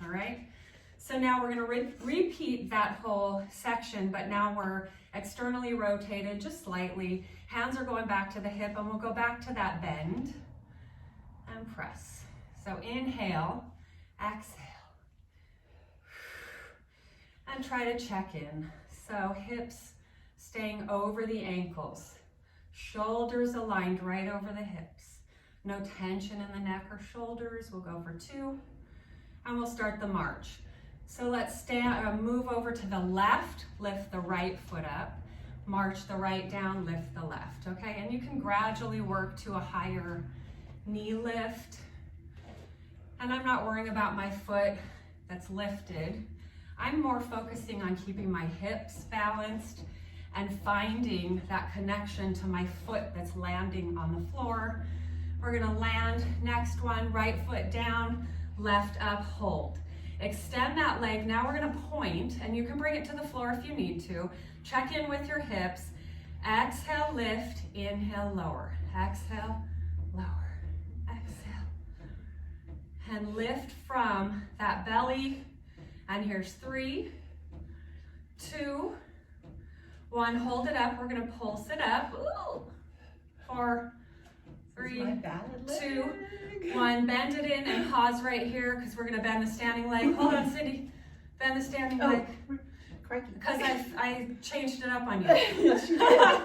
all right? So now we're gonna repeat that whole section, but now we're externally rotated just slightly. Hands are going back to the hip, and we'll go back to that bend and press. So inhale, exhale, and try to check in. So hips staying over the ankles, shoulders aligned right over the hips. No tension in the neck or shoulders. We'll go for 2, and we'll start the march. So let's move over to the left, lift the right foot up, march the right down, lift the left, okay? And you can gradually work to a higher knee lift. And I'm not worrying about my foot that's lifted. I'm more focusing on keeping my hips balanced and finding that connection to my foot that's landing on the floor. We're gonna land, next one, right foot down, left up, hold. Extend that leg. Now we're gonna point, and you can bring it to the floor if you need to. Check in with your hips. Exhale, lift, inhale, lower. Exhale, lower, exhale. And lift from that belly. And here's 3, 2, 1. Hold it up. We're gonna pulse it up. Ooh. 4, 3, 2, 1. Bend it in and pause right here because we're gonna bend the standing leg. Hold on, Cyndie. Bend the standing leg. Because I changed it up on you. Yes, you did.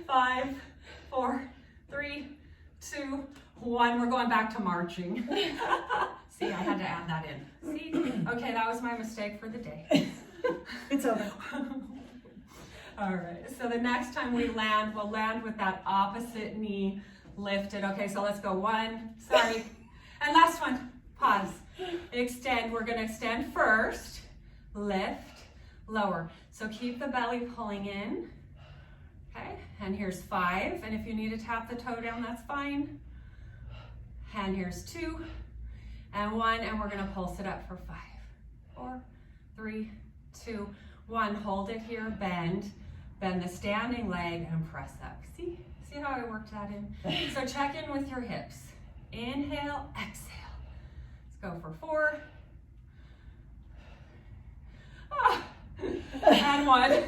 5, 4, 3, 2, 1. We're going back to marching. See, I had to add that in. See? Okay, that was my mistake for the day. It's over. All right, so the next time we land, we'll land with that opposite knee lifted. Okay, so let's go 1, sorry. And last one, pause. Extend, we're gonna extend first, lift, lower. So keep the belly pulling in, okay? And here's 5, and if you need to tap the toe down, that's fine. And here's 2, and 1, and we're gonna pulse it up for 5, 4, 3, 2, 1. Hold it here, bend the standing leg and press up. See how I worked that in? So check in with your hips. Inhale, exhale. Let's go for 4. And 1.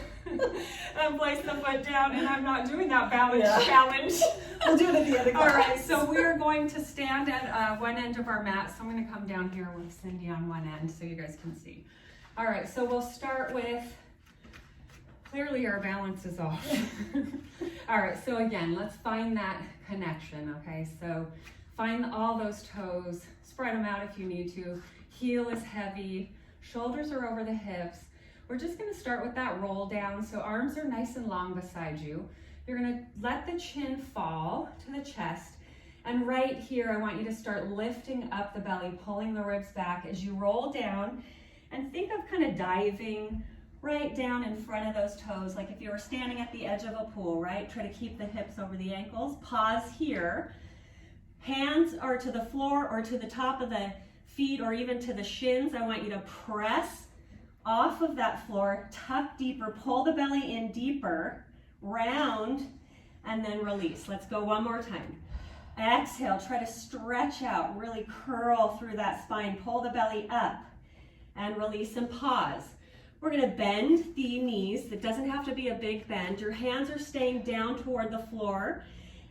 And place the foot down, and I'm not doing that balance challenge. We'll do it at the end of class. All right, so we're going to stand at one end of our mat. So I'm going to come down here with Cyndie on one end so you guys can see. All right, so we'll start with, clearly our balance is off. All right, so again, let's find that connection, okay? So find all those toes, spread them out if you need to. Heel is heavy, shoulders are over the hips. We're just gonna start with that roll down. So arms are nice and long beside you. You're gonna let the chin fall to the chest. And right here, I want you to start lifting up the belly, pulling the ribs back as you roll down. And think of kind of diving right down in front of those toes, like if you were standing at the edge of a pool, right? Try to keep the hips over the ankles. Pause here. Hands are to the floor or to the top of the feet or even to the shins. I want you to press off of that floor, tuck deeper, pull the belly in deeper, round, and then release. Let's go one more time. Exhale, try to stretch out, really curl through that spine, pull the belly up, and release and pause. We're gonna bend the knees. It doesn't have to be a big bend. Your hands are staying down toward the floor.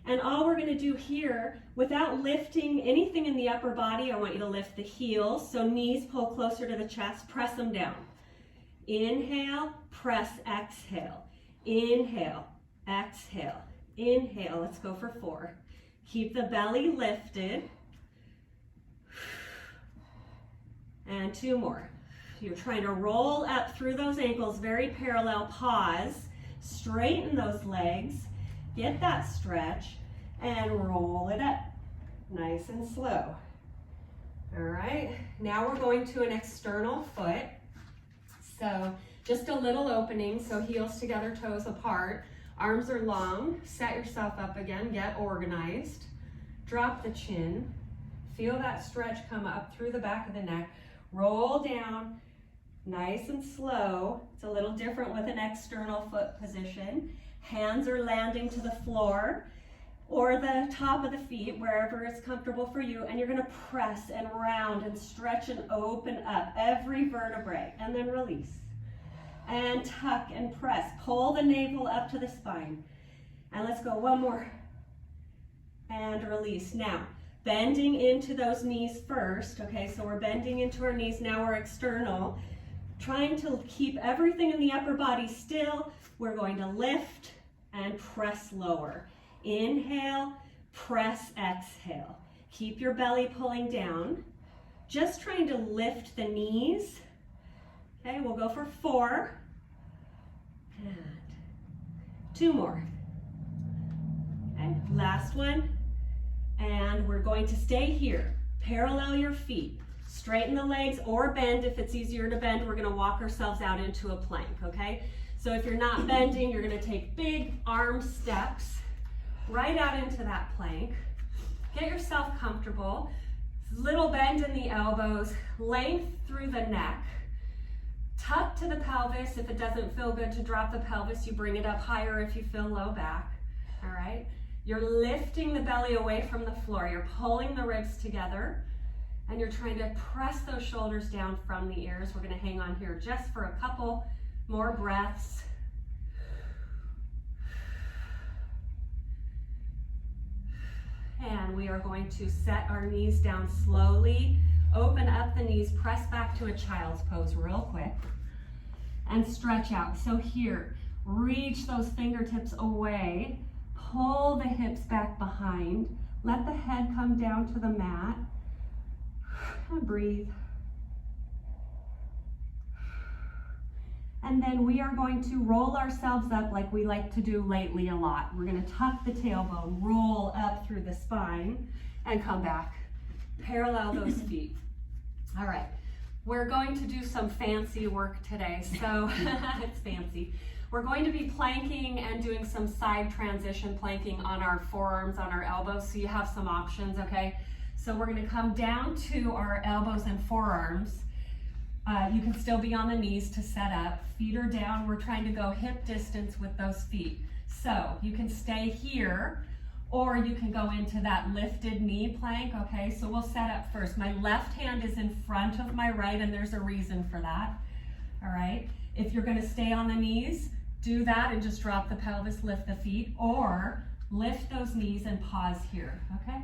And all we're gonna do here, without lifting anything in the upper body, I want you to lift the heels. So knees pull closer to the chest, press them down. Inhale, press, exhale. Inhale, exhale, inhale. Let's go for 4. Keep the belly lifted. And 2 more. You're trying to roll up through those ankles, very parallel. Pause, straighten those legs, get that stretch, and roll it up, nice and slow. All right, now we're going to an external foot. So just a little opening, so heels together, toes apart. Arms are long, set yourself up again, get organized. Drop the chin, feel that stretch come up through the back of the neck. Roll down, nice and slow. It's a little different with an external foot position. Hands are landing to the floor. or the top of the feet, wherever it's comfortable for you, and you're gonna press and round and stretch and open up every vertebrae, and then release. And tuck and press. Pull the navel up to the spine. And let's go, one more. And release. Now, bending into those knees first, okay, so we're bending into our knees, now we're external. Trying to keep everything in the upper body still. We're going to lift and press lower. Inhale, press, exhale. Keep your belly pulling down. Just trying to lift the knees. Okay, we'll go for 4. And 2 more. Okay, last one. And we're going to stay here. Parallel your feet. Straighten the legs or bend if it's easier to bend. We're gonna walk ourselves out into a plank, okay? So if you're not bending, you're gonna take big arm steps right out into that plank. Get yourself comfortable. Little bend in the elbows, length through the neck. Tuck to the pelvis. If it doesn't feel good to drop the pelvis, you bring it up higher if you feel low back, all right? You're lifting the belly away from the floor. You're pulling the ribs together. And you're trying to press those shoulders down from the ears. We're gonna hang on here just for a couple more breaths. And we are going to set our knees down slowly. Open up the knees, press back to a child's pose real quick. And stretch out. So here, reach those fingertips away. Pull the hips back behind. Let the head come down to the mat. And breathe. And then we are going to roll ourselves up like we like to do lately a lot. We're going to tuck the tailbone, roll up through the spine, and come back. Parallel those feet. All right. We're going to do some fancy work today. So it's fancy. We're going to be planking and doing some side transition planking on our forearms, on our elbows. So you have some options, okay? So we're going to come down to our elbows and forearms. You can still be on the knees to set up. Feet are down. We're trying to go hip distance with those feet. So you can stay here or you can go into that lifted knee plank, okay? So we'll set up first. My left hand is in front of my right and there's a reason for that, all right? If you're going to stay on the knees, do that and just drop the pelvis, lift the feet, or lift those knees and pause here, okay?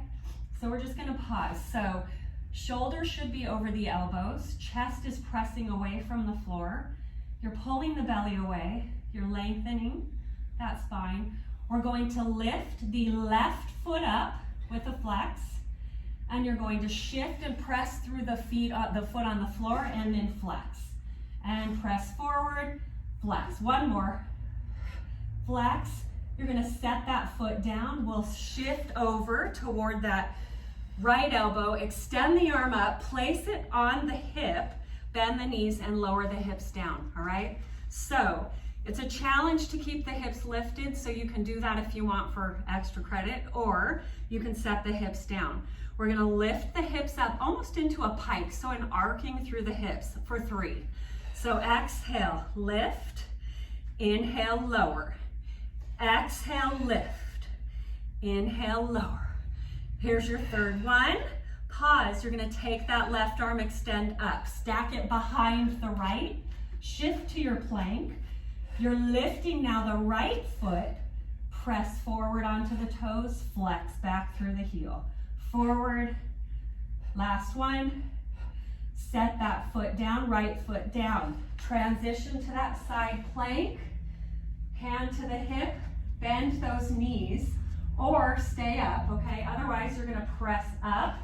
So we're just gonna pause. So shoulders should be over the elbows, chest is pressing away from the floor. You're pulling the belly away, you're lengthening that spine. We're going to lift the left foot up with a flex, and you're going to shift and press through the foot on the floor and then flex. And press forward, flex. One more, flex. You're gonna set that foot down. We'll shift over toward that right elbow, extend the arm up, place it on the hip, bend the knees and lower the hips down, all right? So it's a challenge to keep the hips lifted, so you can do that if you want for extra credit, or you can set the hips down. We're gonna lift the hips up almost into a pike, so an arcing through the hips for 3. So exhale, lift, inhale, lower. Exhale, lift, inhale, lower. Here's your third one. Pause. You're going to take that left arm, extend up. Stack it behind the right. Shift to your plank. You're lifting now the right foot. Press forward onto the toes. Flex back through the heel. Forward. Last one. Set that foot down, right foot down. Transition to that side plank. Hand to the hip. Bend those knees. Or stay up, okay? Otherwise, you're gonna press up,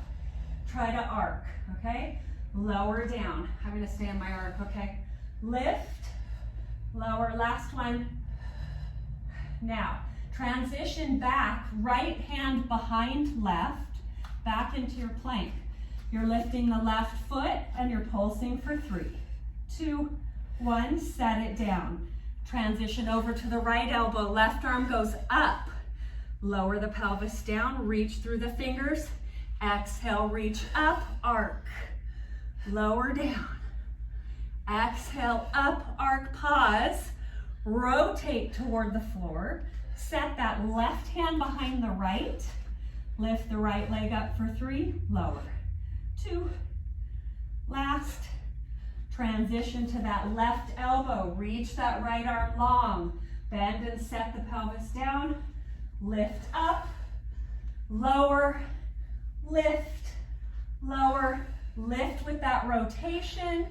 try to arc, okay? Lower down. I'm gonna stay on my arc, okay? Lift, lower, last one. Now, transition back, right hand behind left, back into your plank. You're lifting the left foot and you're pulsing for 3, 2, 1, set it down. Transition over to the right elbow, left arm goes up. Lower the pelvis down, reach through the fingers. Exhale, reach up, arc. Lower down. Exhale, up, arc, pause. Rotate toward the floor. Set that left hand behind the right. Lift the right leg up for 3, lower. 2, last. Transition to that left elbow. Reach that right arm long. Bend and set the pelvis down. Lift up, lower, lift, lower, lift with that rotation.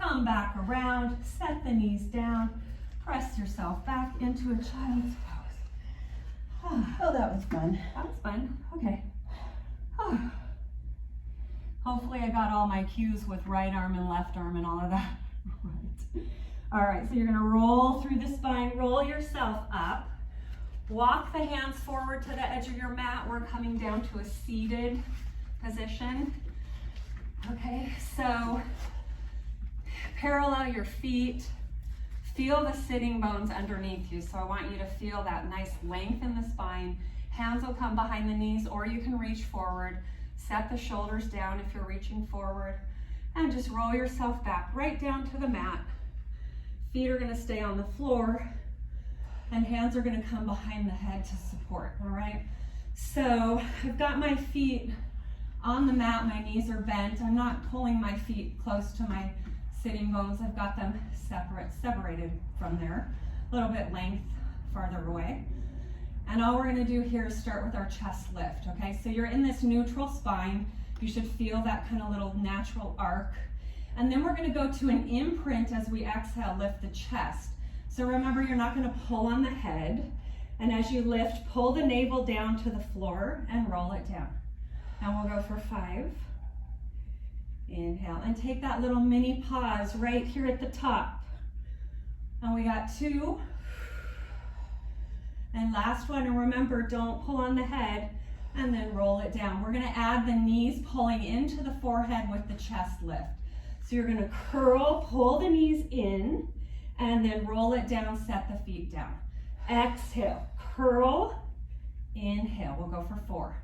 Come back around, set the knees down, press yourself back into a child's pose. Oh, that was fun. That was fun. Okay. Hopefully I got all my cues with right arm and left arm and all of that. Right. All right, so you're gonna roll through the spine, roll yourself up. Walk the hands forward to the edge of your mat. We're coming down to a seated position. Okay, so parallel your feet. Feel the sitting bones underneath you. So I want you to feel that nice length in the spine. Hands will come behind the knees, or you can reach forward. Set the shoulders down if you're reaching forward, and just roll yourself back right down to the mat. Feet are gonna stay on the floor, and hands are gonna come behind the head to support, all right? So I've got my feet on the mat, my knees are bent. I'm not pulling my feet close to my sitting bones. I've got them separated from there, a little bit length farther away. And all we're gonna do here is start with our chest lift, okay? So you're in this neutral spine. You should feel that kind of little natural arc. And then we're gonna go to an imprint as we exhale, lift the chest. So remember, you're not gonna pull on the head. And as you lift, pull the navel down to the floor and roll it down. And we'll go for 5. Inhale, and take that little mini pause right here at the top. And we got 2. And last one, and remember, don't pull on the head, and then roll it down. We're gonna add the knees pulling into the forehead with the chest lift. So you're gonna curl, pull the knees in, and then roll it down, set the feet down. Exhale, curl, inhale, we'll go for 4.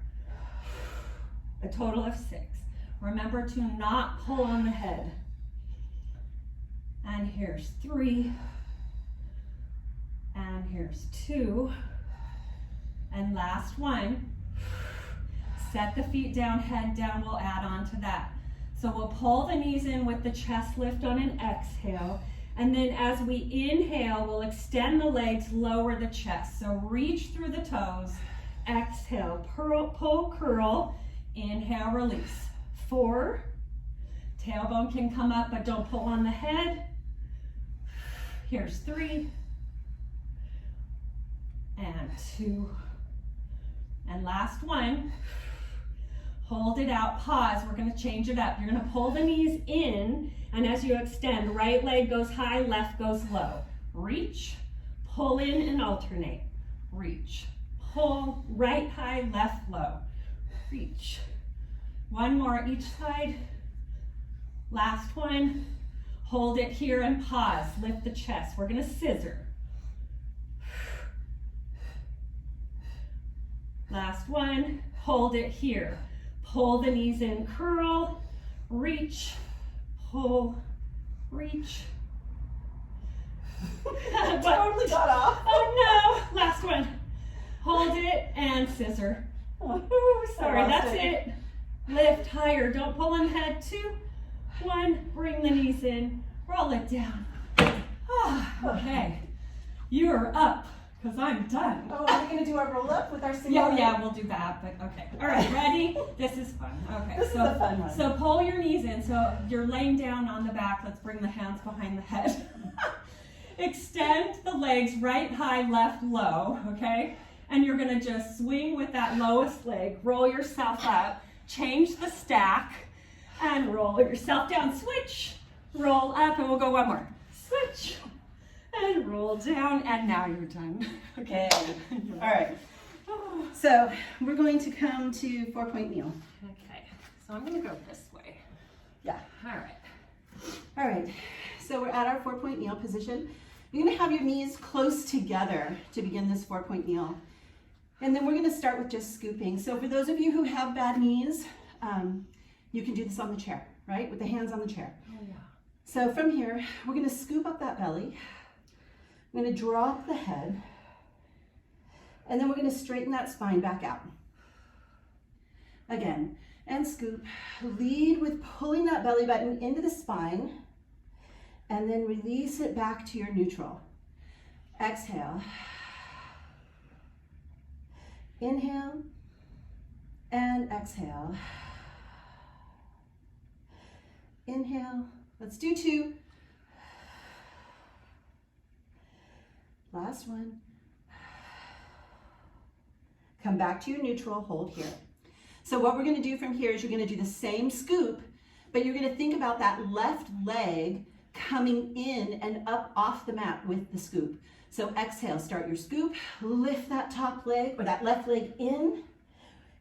A total of 6. Remember to not pull on the head. And here's 3. And here's 2. And last one. Set the feet down, head down, we'll add on to that. So we'll pull the knees in with the chest lift on an exhale. And then as we inhale, we'll extend the legs, lower the chest. So reach through the toes, exhale, pull, curl, inhale, release. 4. Tailbone can come up, but don't pull on the head. Here's 3. And 2. And last one. Hold it out, pause. We're gonna change it up. You're gonna pull the knees in, and as you extend, right leg goes high, left goes low. Reach, pull in and alternate. Reach, pull, right high, left low. Reach. One more each side. Last one. Hold it here and pause. Lift the chest. We're gonna scissor. Last one. Hold it here. Pull the knees in, curl, reach, pull, reach. Totally got off. Oh no! Last one. Hold it and scissor. Ooh, sorry, that's it. Lift higher. Don't pull on head. 2, 1. Bring the knees in. Roll it down. Okay. You are up, because I'm done. Oh, are we going to do our roll up with our single? Yeah, we'll do that, but okay. All right, ready? This is fun. Okay. This is a fun one. So pull your knees in. So you're laying down on the back. Let's bring the hands behind the head. Extend the legs right high, left low, okay? And you're gonna just swing with that lowest leg. Roll yourself up. Change the stack and roll yourself down. Switch, roll up, and we'll go one more. Switch and roll down, and now you're done. Okay. All right. So we're going to come to 4-point kneel. Okay, so I'm gonna go this way. Yeah. All right. All right. So we're at our 4-point kneel position. You're going to have your knees close together to begin this 4-point kneel. And then we're going to start with just scooping. So for those of you who have bad knees, you can do this on the chair, right? With the hands on the chair. Oh, yeah. So from here, we're going to scoop up that belly. I'm going to drop the head. And then we're going to straighten that spine back out. Again, and scoop. Lead with pulling that belly button into the spine, and then release it back to your neutral. Exhale. Inhale and exhale. Inhale. Let's do 2. Last one. Come back to your neutral, hold here. So what we're going to do from here is you're going to do the same scoop, but you're going to think about that left leg coming in and up off the mat with the scoop. So exhale, start your scoop, lift that top leg or that left leg in,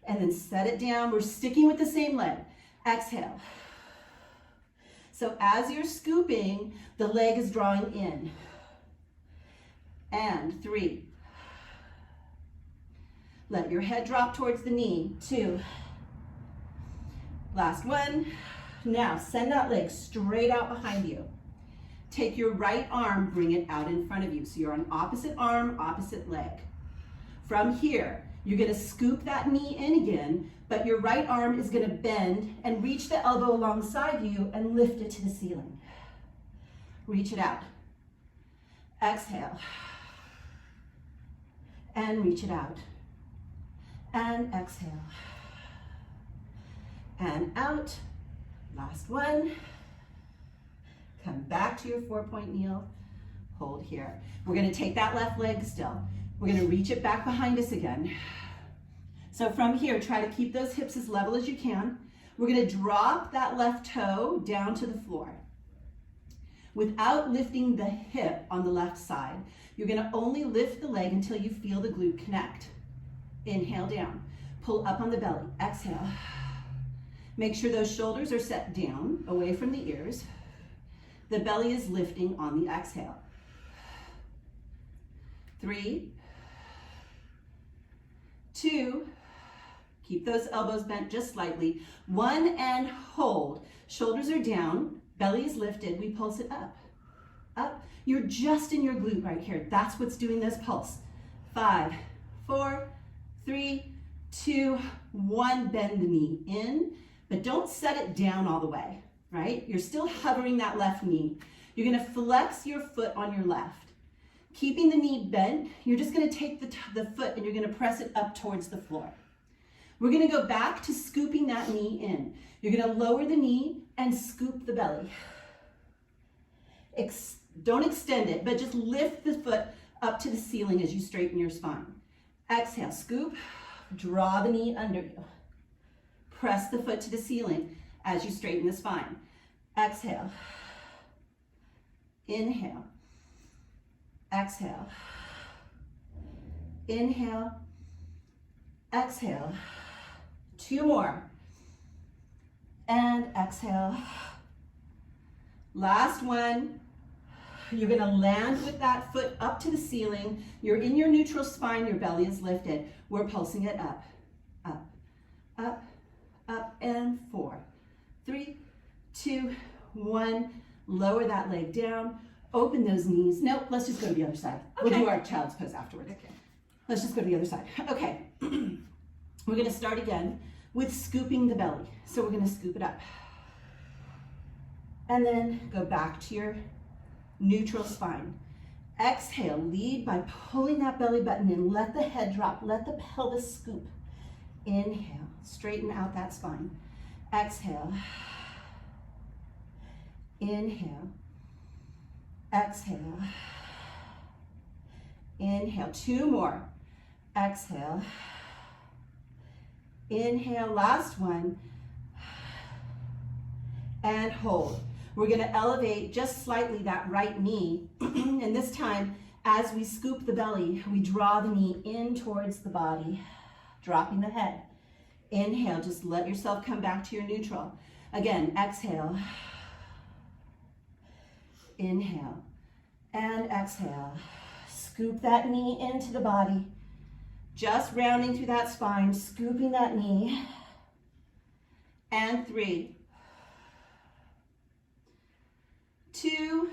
and then set it down. We're sticking with the same leg. Exhale. So as you're scooping, the leg is drawing in. And 3. Let your head drop towards the knee. 2. Last one. Now send that leg straight out behind you. Take your right arm, bring it out in front of you. So you're on opposite arm, opposite leg. From here, you're gonna scoop that knee in again, but your right arm is gonna bend and reach the elbow alongside you and lift it to the ceiling. Reach it out. Exhale. And reach it out. And exhale. And out. Last one. Come back to your 4-point kneel. Hold here. We're going to take that left leg still. We're going to reach it back behind us again. So from here, try to keep those hips as level as you can. We're going to drop that left toe down to the floor. Without lifting the hip on the left side, you're going to only lift the leg until you feel the glute connect. Inhale down. Pull up on the belly. Exhale. Make sure those shoulders are set down, away from the ears. The belly is lifting on the exhale. 3, 2, keep those elbows bent just slightly. 1 and hold. Shoulders are down, belly is lifted. We pulse it up, up. You're just in your glute right here. That's what's doing this pulse. 5, 4, 3, 2, 1. Bend the knee in, but don't set it down all the way. Right? You're still hovering that left knee. You're going to flex your foot on your left. Keeping the knee bent, you're just going to take the foot and you're going to press it up towards the floor. We're going to go back to scooping that knee in. You're going to lower the knee and scoop the belly. Don't extend it, but just lift the foot up to the ceiling as you straighten your spine. Exhale, scoop, draw the knee under you. Press the foot to the ceiling as you straighten the spine. Exhale. Inhale. Exhale. Inhale. Exhale. 2 more. And exhale. Last one. You're going to land with that foot up to the ceiling. You're in your neutral spine. Your belly is lifted. We're pulsing it up, up, up, up, and 4, 3, 2, 1. Lower that leg down. Open those knees. Nope, let's just go to the other side. Okay. We'll do our child's pose afterwards. Okay. Let's just go to the other side. Okay. We're going to start again with scooping the belly. So we're going to scoop it up. And then go back to your neutral spine. Exhale, lead by pulling that belly button in. Let the head drop. Let the pelvis scoop. Inhale, straighten out that spine. Exhale. Inhale. Exhale. Inhale. 2 more. Exhale. Inhale. Last one. And hold. We're going to elevate just slightly that right knee. And this time, as we scoop the belly, we draw the knee in towards the body, dropping the head. Inhale, just let yourself come back to your neutral. Again, exhale. Inhale. And exhale. Scoop that knee into the body. Just rounding through that spine, scooping that knee. And 3, 2,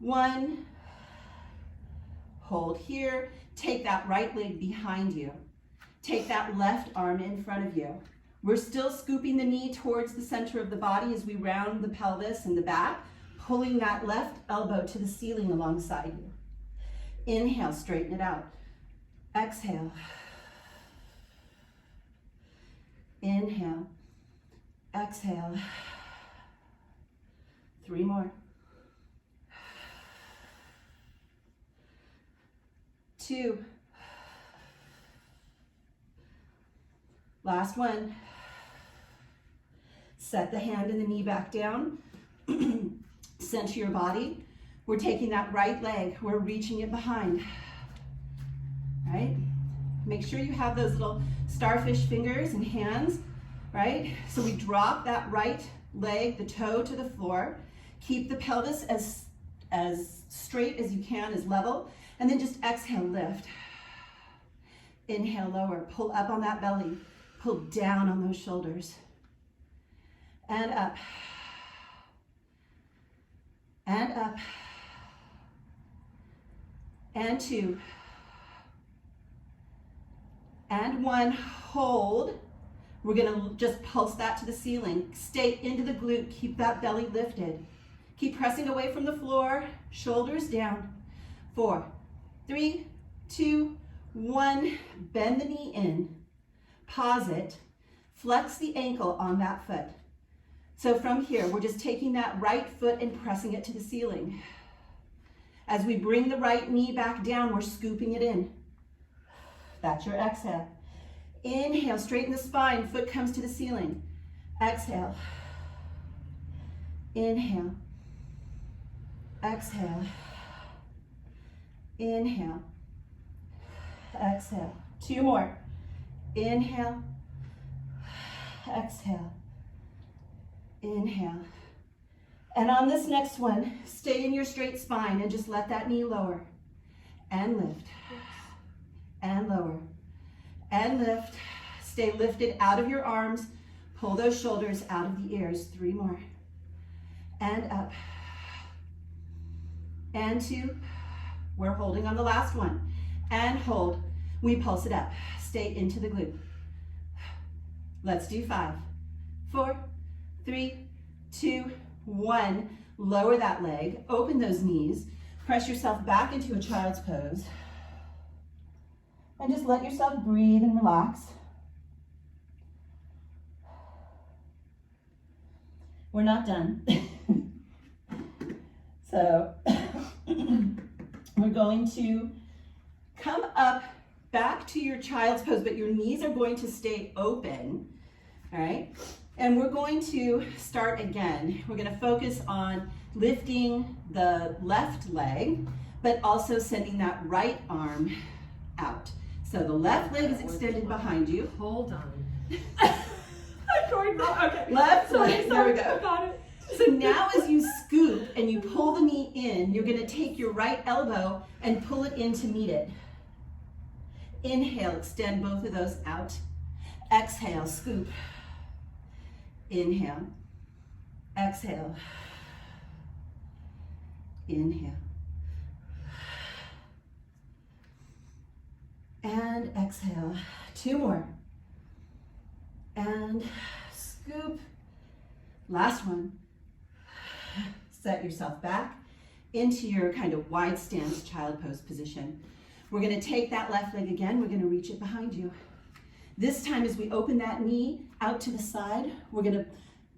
1. hold here. Take that right leg behind you. Take that left arm in front of you. We're still scooping the knee towards the center of the body as we round the pelvis and the back, pulling that left elbow to the ceiling alongside you. Inhale, straighten it out. Exhale. Inhale. Exhale. 3 more. 2. Last one. Set the hand and the knee back down. Center your body. We're taking that right leg. We're reaching it behind. Right? Make sure you have those little starfish fingers and hands, right? So we drop that right leg, the toe to the floor. Keep the pelvis as straight as you can, as level. And then just exhale, lift. Inhale, lower. Pull up on that belly. Pull down on those shoulders. And up. And up. And 2. And 1. Hold. We're going to just pulse that to the ceiling. Stay into the glute. Keep that belly lifted. Keep pressing away from the floor. Shoulders down. 4, 3, 2, 1. Bend the knee in. Pause it. Flex the ankle on that foot. So from here, we're just taking that right foot and pressing it to the ceiling. As we bring the right knee back down, we're scooping it in. That's your exhale. Inhale, straighten the spine, foot comes to the ceiling. Exhale. Inhale. Exhale. Inhale. Exhale. 2 more. Inhale. Exhale. Inhale. And on this next one, stay in your straight spine and just let that knee lower. And lift. And lower. And lift. Stay lifted out of your arms. Pull those shoulders out of the ears. 3 more. And up. And 2. We're holding on the last one. And hold. We pulse it up. Stay into the glute. Let's do 5, 4, 3, 2, 1. Lower that leg. Open those knees. Press yourself back into a child's pose. And just let yourself breathe and relax. We're not done. So we're going to come up back to your child's pose, but your knees are going to stay open, all right? And we're going to start again. We're going to focus on lifting the left leg, but also sending that right arm out. So the left leg is extended behind you. Hold on. I'm going wrong. Okay. Left leg, there we go. Got it. So now as you scoop and you pull the knee in, you're going to take your right elbow and pull it in to meet it. Inhale, extend both of those out. Exhale, scoop. Inhale. Exhale. Inhale. And exhale. 2 more. And scoop. Last one. Set yourself back into your kind of wide stance child pose position. We're going to take that left leg again. We're going to reach it behind you. This time as we open that knee out to the side, we're going to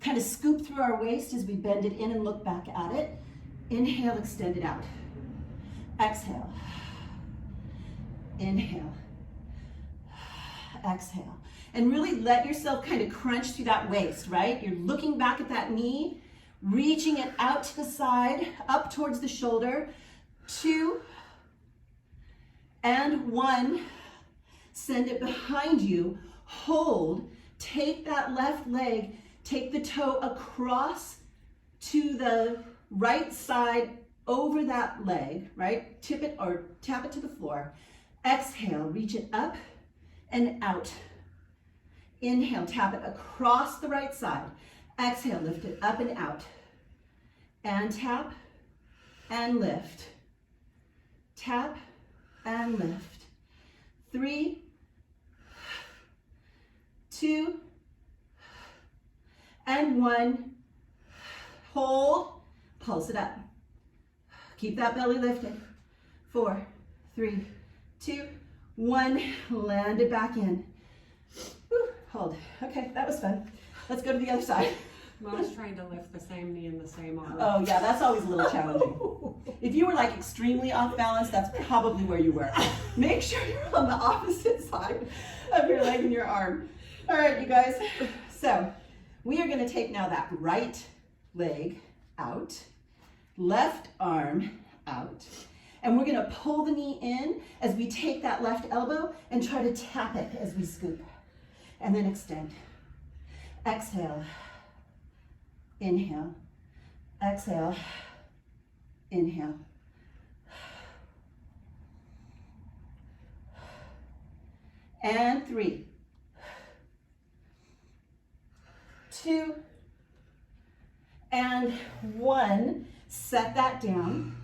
kind of scoop through our waist as we bend it in and look back at it. Inhale, extend it out. Exhale. Inhale. Exhale. And really let yourself kind of crunch through that waist, right? You're looking back at that knee, reaching it out to the side, up towards the shoulder. 2 and 1. Send it behind you. Hold. Take that left leg, take the toe across to the right side over that leg, right? Tip it or tap it to the floor. Exhale, reach it up and out. Inhale, tap it across the right side. Exhale, lift it up and out. And tap and lift. Tap and lift. 3, 2, and 1. Hold, pulse it up. Keep that belly lifted. 4, 3, 2, 1. Land it back in. Whew, hold. Okay, that was fun. Let's go to the other side. Mom's trying to lift the same knee and the same arm. Oh yeah, that's always a little challenging. If you were like extremely off balance, that's probably where you were. Make sure you're on the opposite side of your leg and your arm. All right, you guys. So we are gonna take now that right leg out, left arm out, and we're gonna pull the knee in as we take that left elbow and try to tap it as we scoop. And then extend. Exhale. Inhale, exhale, inhale. And 3, 2, and 1. Set that down.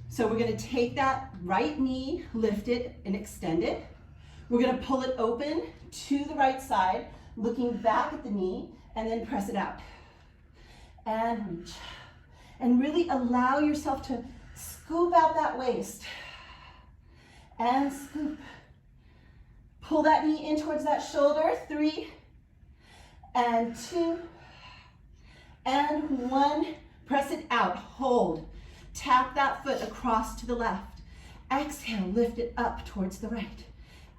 So we're going to take that right knee, lift it and extend it. We're going to pull it open to the right side, looking back at the knee, and then press it out. And reach. And really allow yourself to scoop out that waist. And scoop. Pull that knee in towards that shoulder. 3, and 2, and 1. Press it out. Hold. Tap that foot across to the left. Exhale, lift it up towards the right.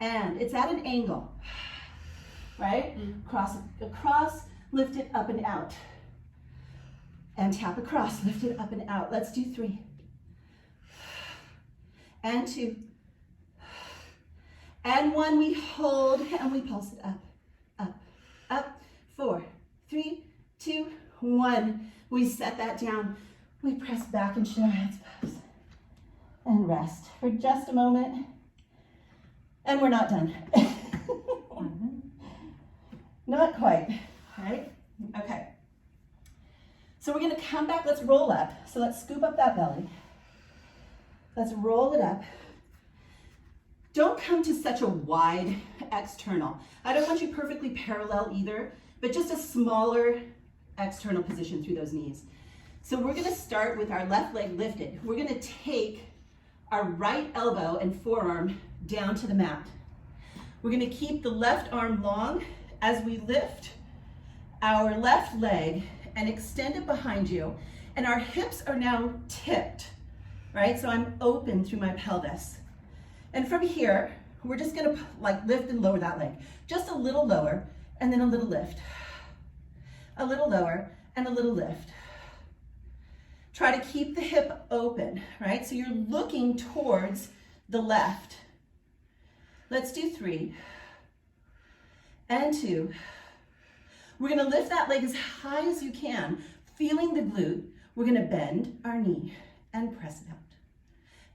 And it's at an angle, right? Across, lift it up and out. And tap across, lift it up and out. Let's do 3. And 2. And 1, we hold and we pulse it up, up, up. 4, 3, 2, 1. We set that down. We press back and show our hands pose. And rest for just a moment. And we're not done. Not quite, right? Okay. So we're gonna come back, let's roll up. So let's scoop up that belly. Let's roll it up. Don't come to such a wide external. I don't want you perfectly parallel either, but just a smaller external position through those knees. So we're gonna start with our left leg lifted. We're gonna take our right elbow and forearm down to the mat. We're gonna keep the left arm long as we lift our left leg and extend it behind you. And our hips are now tipped, right? So I'm open through my pelvis. And from here, we're just gonna like lift and lower that leg. Just a little lower and then a little lift. A little lower and a little lift. Try to keep the hip open, right? So you're looking towards the left. Let's do 3 and 2. We're gonna lift that leg as high as you can, feeling the glute. We're gonna bend our knee and press it out.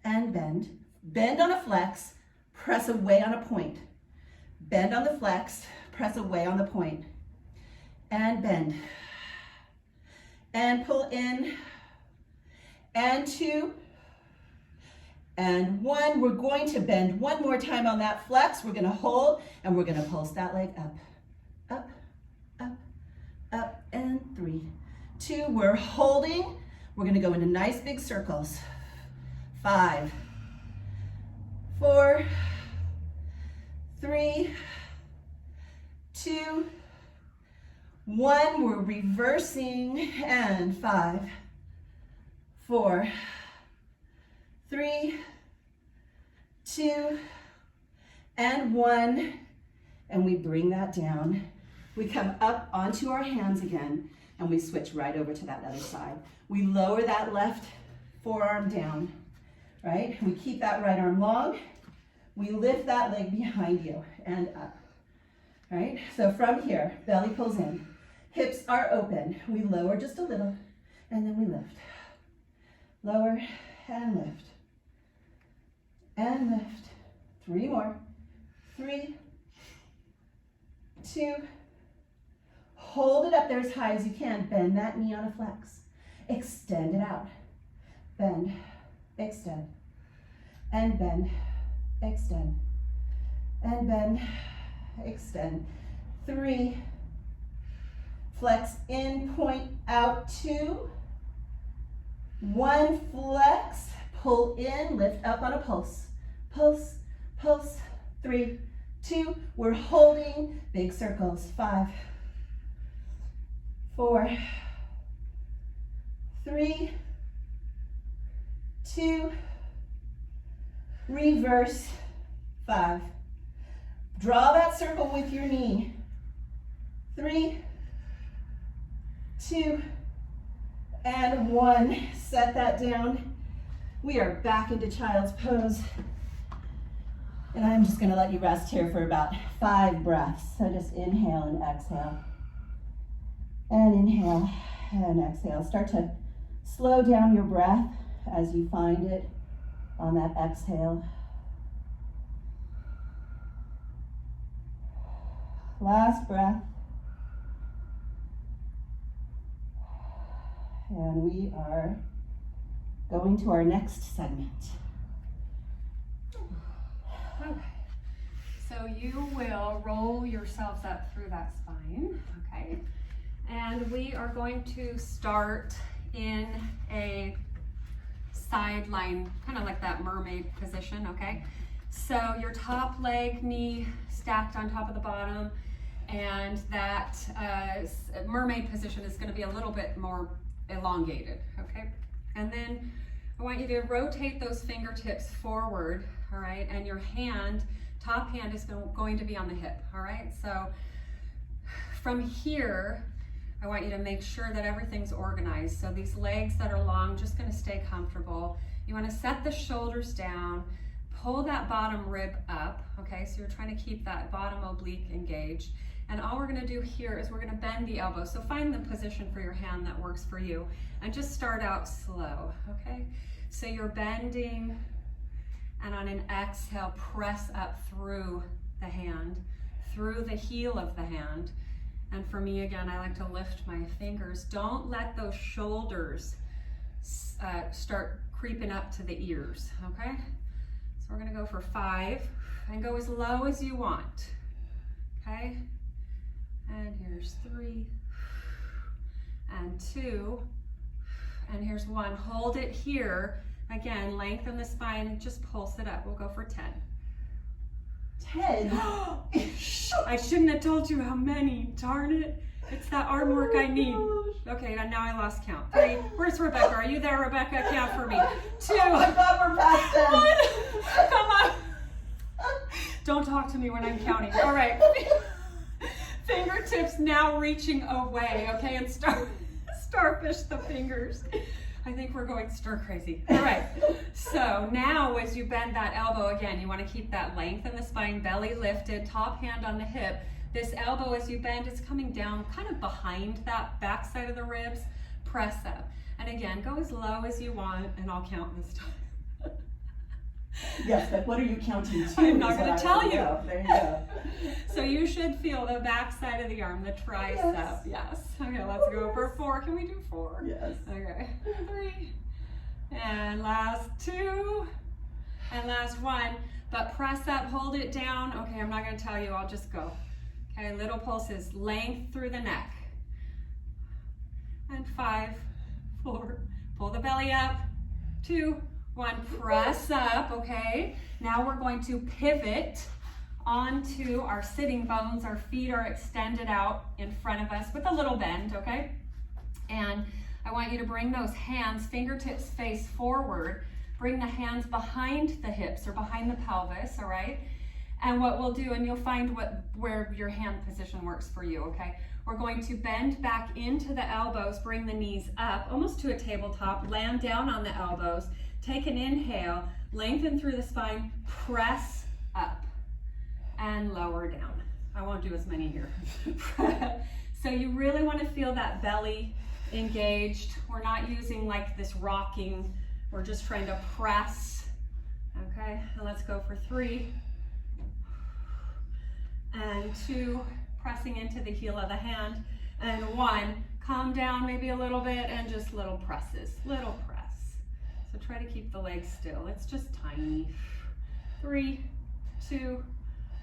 And bend. Bend on a flex, press away on a point. Bend on the flex, press away on the point. And bend. And pull in. And 2. And 1. We're going to bend one more time on that flex. We're gonna hold and we're gonna pulse that leg up. Up, up, up, and 3, 2. We're holding. We're gonna go into nice big circles. 5, 4, 3, 2, 1. We're reversing and 5, 4, 3, 2, and 1. And we bring that down. We come up onto our hands again and we switch right over to that other side. We lower that left forearm down, right? We keep that right arm long. We lift that leg behind you and up, right? So from here, belly pulls in, hips are open. We lower just a little and then we lift. Lower and lift. And lift. 3 more. 3, 2. Hold it up there as high as you can. Bend that knee on a flex. Extend it out. Bend, extend, and bend. extend, and bend, extend. 3, flex in, point out, 2, 1, flex, pull in, lift up on a pulse, pulse, pulse, 3, 2, we're holding, big circles, 5, 4, 3, 2, reverse, 5. Draw that circle with your knee. 3, 2, and 1. Set that down. We are back into child's pose. And I'm just gonna let you rest here for about 5 breaths. So just inhale and exhale. And inhale and exhale. Start to slow down your breath as you find it on that exhale. Last breath. And we are going to our next segment. Okay. So you will roll yourselves up through that spine, okay? And we are going to start in a sideline, kind of like that mermaid position, okay? So your top leg, knee stacked on top of the bottom, and that mermaid position is going to be a little bit more elongated, okay? And then I want you to rotate those fingertips forward, all right? And your hand, top hand is going to be on the hip, all right? So from here, I want you to make sure that everything's organized. So these legs that are long, just going to stay comfortable. You want to set the shoulders down, pull that bottom rib up, okay? So you're trying to keep that bottom oblique engaged. And all we're gonna do here is we're gonna bend the elbow. So find the position for your hand that works for you. And just start out slow, okay? So you're bending, and on an exhale, press up through the hand, through the heel of the hand. And for me, again, I like to lift my fingers. Don't let those shoulders start creeping up to the ears, okay? So we're gonna go for 5 and go as low as you want, okay? And here's 3 and 2, and here's 1. Hold it here. Again, lengthen the spine and just pulse it up. We'll go for 10. 10? I shouldn't have told you how many, darn it. It's that arm work I need. Okay, and now I lost count. 3, where's Rebecca? Are you there, Rebecca? Count for me. 2. Oh my God, we're past 10. 1. Come on. Don't talk to me when I'm counting. All right. Fingertips now reaching away, okay, and starfish the fingers. I think we're going stir crazy. All right, so now as you bend that elbow, again, you want to keep that length in the spine, belly lifted, top hand on the hip. This elbow, as you bend, is coming down kind of behind that back side of the ribs. Press up. And again, go as low as you want, and I'll count this time. Yes, but what are you counting to? I'm not going to tell you. There you go. So you should feel the back side of the arm, the tricep. Yes. Okay, let's go for 4. Can we do 4? Yes. Okay. 3. And last 2. And last 1. But press up, hold it down. Okay, I'm not going to tell you. I'll just go. Okay, little pulses, length through the neck. And 5, 4. Pull the belly up. 2, 1, press up, okay? Now we're going to pivot onto our sitting bones. Our feet are extended out in front of us with a little bend, okay? And I want you to bring those hands, fingertips face forward. Bring the hands behind the hips or behind the pelvis, all right? And what we'll do, and you'll find where your hand position works for you, okay? We're going to bend back into the elbows, bring the knees up, almost to a tabletop, land down on the elbows, take an inhale, lengthen through the spine, press up, and lower down. I won't do as many here. So you really want to feel that belly engaged. We're not using like this rocking, we're just trying to press, okay? And let's go for 3, and 2, pressing into the heel of the hand, and 1, calm down maybe a little bit, and just little presses, little press. So try to keep the legs still, it's just tiny. 3, 2,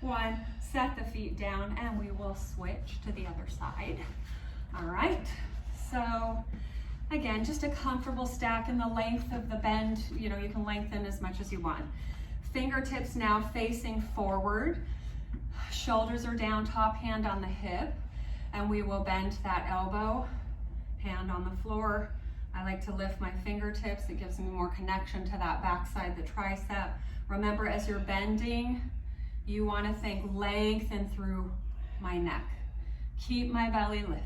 1. Set the feet down and we will switch to the other side. All right, so again, just a comfortable stack in the length of the bend. You know, you can lengthen as much as you want. Fingertips now facing forward. Shoulders are down, top hand on the hip, and we will bend that elbow, hand on the floor. I like to lift my fingertips. It gives me more connection to that backside, the tricep. Remember, as you're bending, you want to think lengthen through my neck. Keep my belly lifted.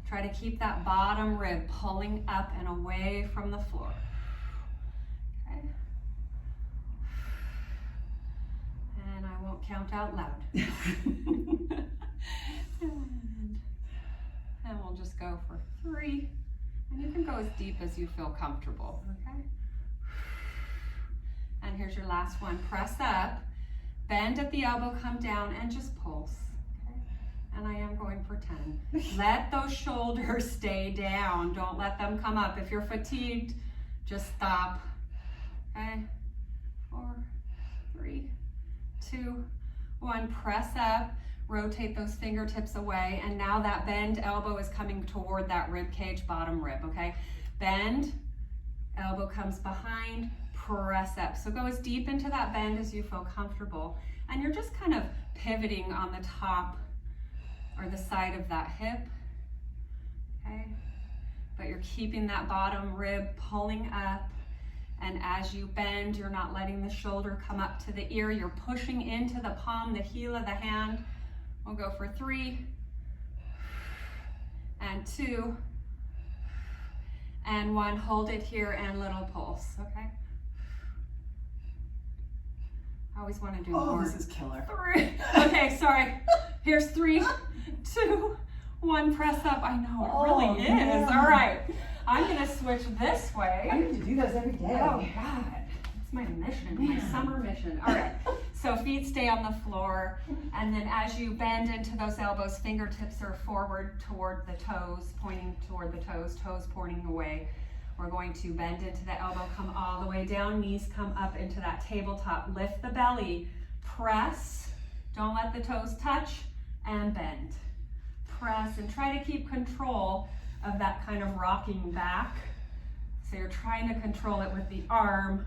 Try to keep that bottom rib pulling up and away from the floor. Okay. And I won't count out loud. And we'll just go for 3. And you can go as deep as you feel comfortable, okay? And here's your last one. Press up, bend at the elbow, come down, and just pulse, okay? And I am going for 10. Let those shoulders stay down. Don't let them come up. If you're fatigued, just stop, okay? 4, 3, 2, 1. Press up. Rotate those fingertips away, and now that bend elbow is coming toward that rib cage, bottom rib, okay? Bend, elbow comes behind, press up. So go as deep into that bend as you feel comfortable, and you're just kind of pivoting on the top or the side of that hip, okay? But you're keeping that bottom rib pulling up, and as you bend, you're not letting the shoulder come up to the ear. You're pushing into the palm, the heel of the hand. We'll go for 3 and 2 and 1. Hold it here and little pulse, okay? I always want to do more. Oh, this is killer. 3. Okay, sorry. Here's 3, 2, 1. Press up. I know, it really is. Man. All right. I'm going to switch this way. I need to do those every day. Oh, God. It's my mission, my summer mission. All right. So feet stay on the floor, and then as you bend into those elbows, fingertips are forward toward the toes, pointing toward the toes, toes pointing away. We're going to bend into the elbow, come all the way down, knees come up into that tabletop. Lift the belly, press, don't let the toes touch, and bend. Press, and try to keep control of that kind of rocking back. So you're trying to control it with the arm.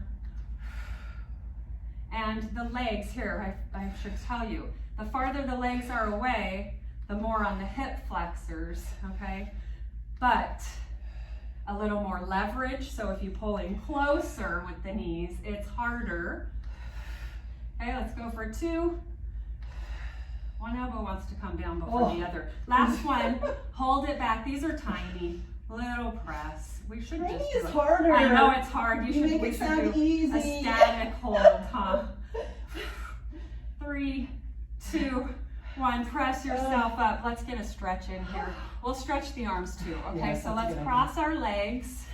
And the legs here, I should tell you, the farther the legs are away, the more on the hip flexors, okay? But a little more leverage, so if you pull in closer with the knees, it's harder. Okay, let's go for 2. One elbow wants to come down before the other. Last one, hold it back. These are tiny, little press. We should just do it. Harder. I know it's hard. You make it sound easy. A static hold, huh? 3, 2, 1. Press yourself up. Let's get a stretch in here. We'll stretch the arms too, okay? Yes, so let's cross our legs.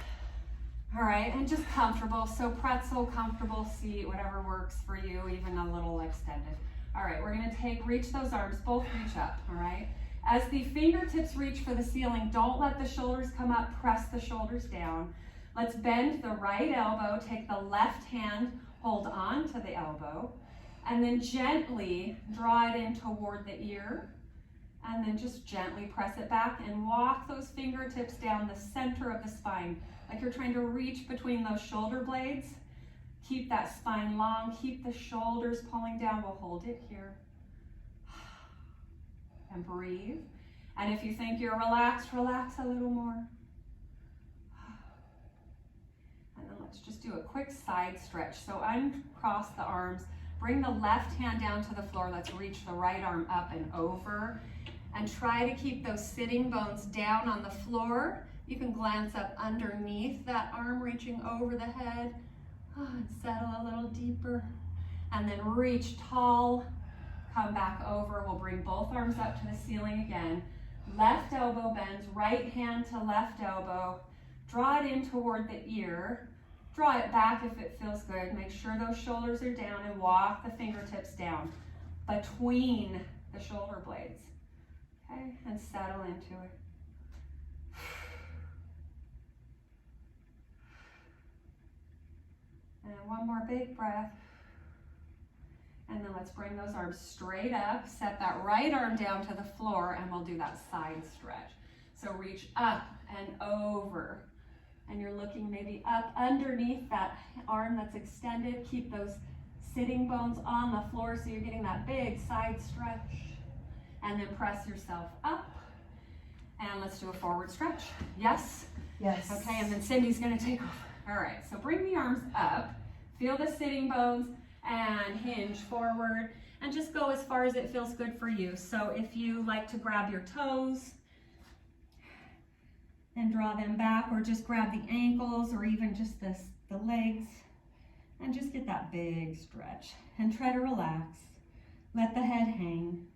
All right, and just comfortable. So pretzel, comfortable seat, whatever works for you, even a little extended. All right, we're gonna reach those arms, both reach up, all right? As the fingertips reach for the ceiling, don't let the shoulders come up, press the shoulders down. Let's bend the right elbow, take the left hand, hold on to the elbow, and then gently draw it in toward the ear, and then just gently press it back and walk those fingertips down the center of the spine, like you're trying to reach between those shoulder blades. Keep that spine long, keep the shoulders pulling down. We'll hold it here. And breathe. And if you think you're relaxed, relax a little more. And then let's just do a quick side stretch. So uncross the arms, bring the left hand down to the floor. Let's reach the right arm up and over. And try to keep those sitting bones down on the floor. You can glance up underneath that arm, reaching over the head. And settle a little deeper. And then reach tall. Come back over. We'll bring both arms up to the ceiling again. Left elbow bends, right hand to left elbow. Draw it in toward the ear. Draw it back if it feels good. Make sure those shoulders are down and walk the fingertips down between the shoulder blades. Okay, and settle into it. And one more big breath. Let's bring those arms straight up. Set that right arm down to the floor and we'll do that side stretch. So reach up and over. And you're looking maybe up underneath that arm that's extended. Keep those sitting bones on the floor so you're getting that big side stretch. And then press yourself up. And let's do a forward stretch. Yes? Yes. Okay, and then Cyndie's gonna take over. All right, so bring the arms up. Feel the sitting bones and hinge forward. And just go as far as it feels good for you. So if you like to grab your toes, and draw them back, or just grab the ankles, or even just the legs, and just get that big stretch. And try to relax. Let the head hang.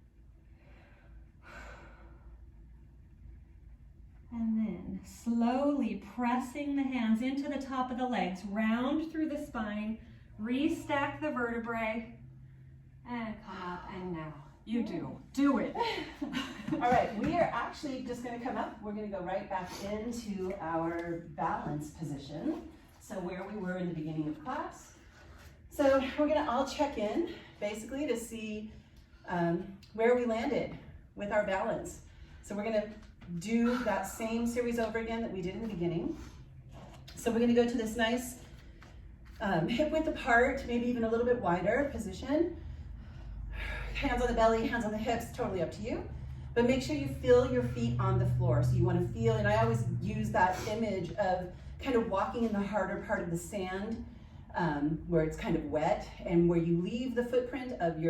And then slowly pressing the hands into the top of the legs, round through the spine, restack the vertebrae, and come up, and now you do it. All right, we are actually just going to come up. We're going to go right back into our balance position. So where we were in the beginning of class. So we're going to all check in basically to see where we landed with our balance. So we're going to do that same series over again that we did in the beginning. So we're going to go to this nice hip width apart, maybe even a little bit wider position. Hands on the belly, hands on the hips, totally up to you. But make sure you feel your feet on the floor. So you want to feel, and I always use that image of kind of walking in the harder part of the sand where it's kind of wet, and where you leave the footprint of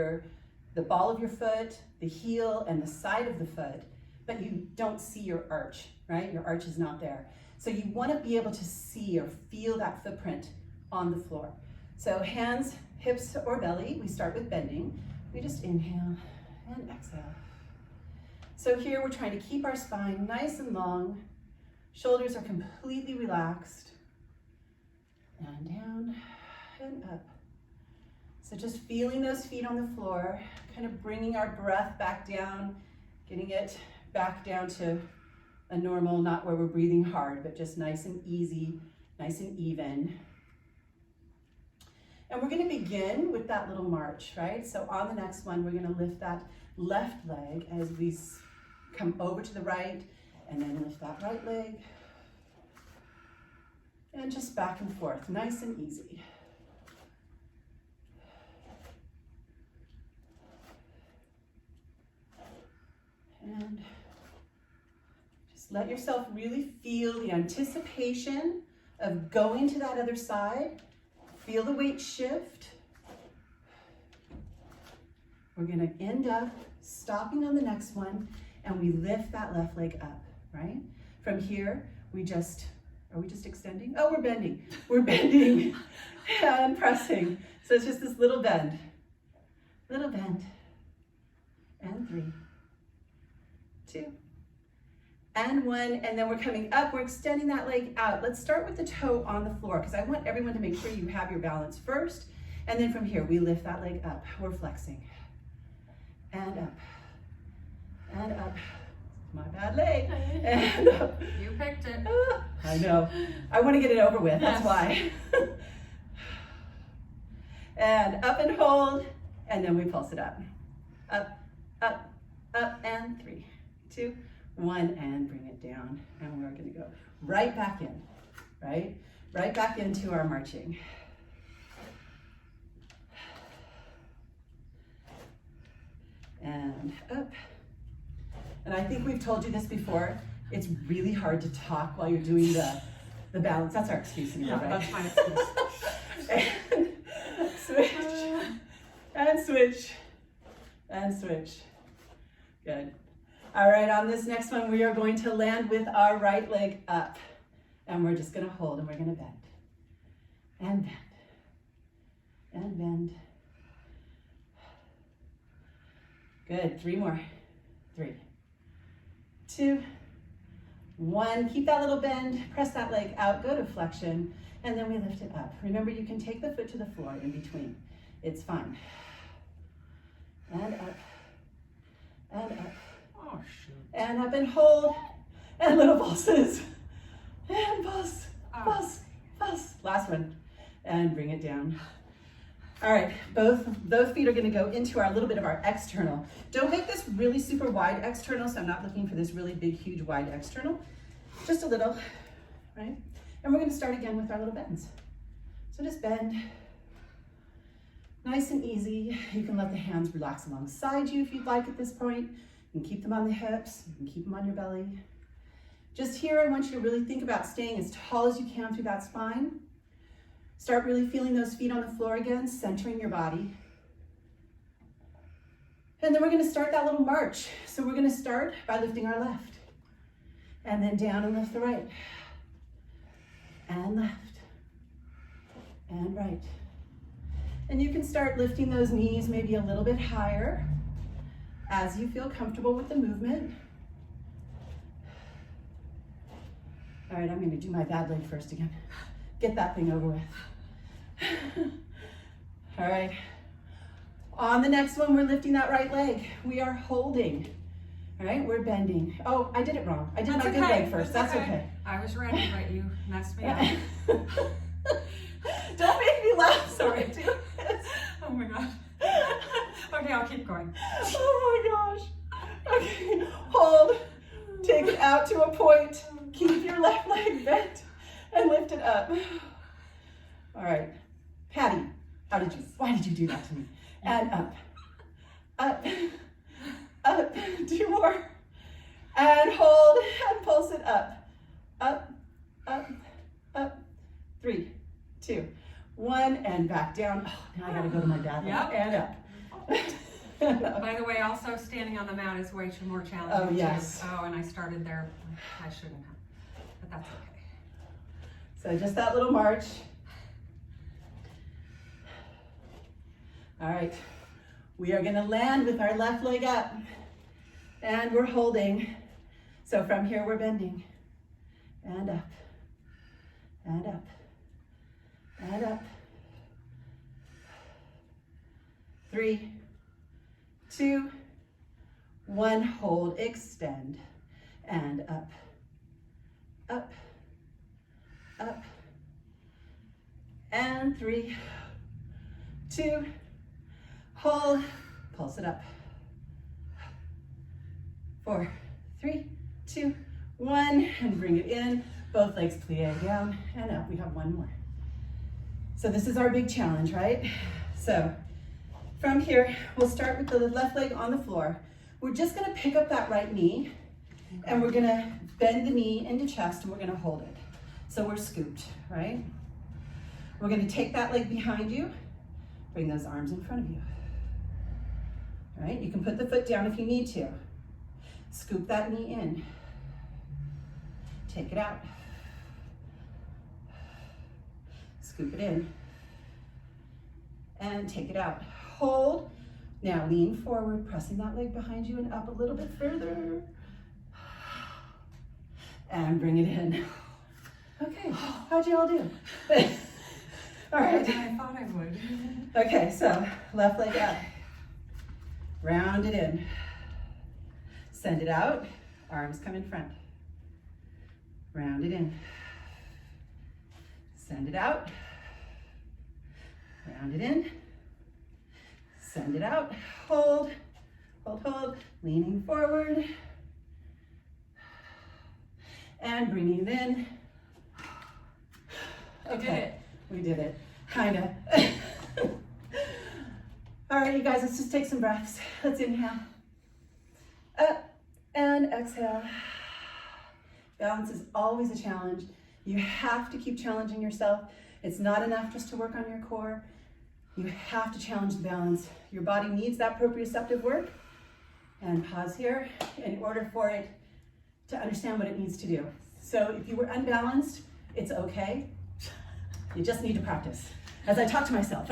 the ball of your foot, the heel, and the side of the foot, but you don't see your arch, right? Your arch is not there. So you want to be able to see or feel that footprint on the floor. So hands, hips, or belly, we start with bending. We just inhale and exhale. So here we're trying to keep our spine nice and long. Shoulders are completely relaxed. And down and up. So just feeling those feet on the floor, kind of bringing our breath back down, getting it back down to a normal, not where we're breathing hard, but just nice and easy, nice and even. And we're going to begin with that little march, right? So on the next one, we're going to lift that left leg as we come over to the right, and then lift that right leg. And just back and forth, nice and easy. And just let yourself really feel the anticipation of going to that other side. Feel the weight shift. We're going to end up stopping on the next one, and we lift that left leg up, right? From here, are we just extending? Oh, we're bending. We're bending and pressing. So it's just this little bend. Little bend. And 3, 2, and 1, and then we're coming up, we're extending that leg out. Let's start with the toe on the floor, because I want everyone to make sure you have your balance first, and then from here, we lift that leg up. We're flexing, and up, and up. My bad leg, and up. You picked it. I know, I want to get it over with, that's why. And up and hold, and then we pulse it up. Up, up, up, and 3, 2, 1, and bring it down. And we're going to go right back in, right? Right back into our marching. And up. And I think we've told you this before. It's really hard to talk while you're doing the balance. That's our excuse anyway, right? That's my excuse. And switch. And switch. And switch. Good. All right, on this next one, we are going to land with our right leg up. And we're just going to hold, and we're going to bend. And bend. And bend. Good. 3 more. 3, 2, 1. Keep that little bend. Press that leg out. Go to flexion. And then we lift it up. Remember, you can take the foot to the floor in between. It's fine. And up. And up. Oh, shoot. And up and hold. And little pulses. And pulse. Pulse. Pulse. Last one. And bring it down. All right, both feet are gonna go into our little bit of our external. Don't make this really super wide external, so I'm not looking for this really big, huge, wide external. Just a little, right? And we're gonna start again with our little bends. So just bend, nice and easy. You can let the hands relax alongside you if you'd like at this point. You can keep them on the hips, you can keep them on your belly. Just here, I want you to really think about staying as tall as you can through that spine. Start really feeling those feet on the floor again, centering your body. And then we're gonna start that little march. So we're gonna start by lifting our left, and then down and lift the right, and left, and right. And you can start lifting those knees maybe a little bit higher as you feel comfortable with the movement. All right, I'm gonna do my bad leg first again. Get that thing over with. All right. On the next one, we're lifting that right leg. We are holding. All right, we're bending. Oh, I did it wrong. I did my good leg first. That's okay. I was ready, but you messed me up. Don't make me laugh. Sorry. Oh my gosh. Okay, I'll keep going. Oh my gosh. Okay, hold. Take it out to a point. Keep your left leg bent and lift it up. All right, Patty, why did you do that to me? And up, up, up, 2 more. And hold and pulse it up, up, up, up, 3, 2, 1, and back down. Oh, now I gotta go to my dad. Yep. And up. By the way, also standing on the mat is way more challenging. Oh, yes. Too. Oh, and I started there. I shouldn't have, but that's okay. So just that little march. All right, we are gonna land with our left leg up, and we're holding. So from here, we're bending, and up, and up, and up. 3, 2, 1, hold, extend, and up, up, up, and 3, 2, hold, pulse it up, 4, 3, 2, 1, and bring it in, both legs plie down, and up. We have 1 more. So this is our big challenge, right? So from here, we'll start with the left leg on the floor. We're just gonna pick up that right knee, and we're gonna bend the knee into chest, and we're gonna hold it. So we're scooped, right? We're gonna take that leg behind you, bring those arms in front of you. All right, you can put the foot down if you need to. Scoop that knee in. Take it out. Scoop it in. And take it out. Hold. Now lean forward, pressing that leg behind you and up a little bit further. And bring it in. Okay, how'd you all do? All right. I thought I would. Okay, so left leg up. Round it in. Send it out. Arms come in front. Round it in. Send it out. Round it in. Send it out. Hold. Hold, hold. Leaning forward. And bringing it in. I did it. We did it. Kinda. All right, you guys, let's just take some breaths. Let's inhale. Up and exhale. Balance is always a challenge. You have to keep challenging yourself. It's not enough just to work on your core. You have to challenge the balance. Your body needs that proprioceptive work. And pause here in order for it to understand what it needs to do. So if you were unbalanced, it's okay. You just need to practice. As I talk to myself.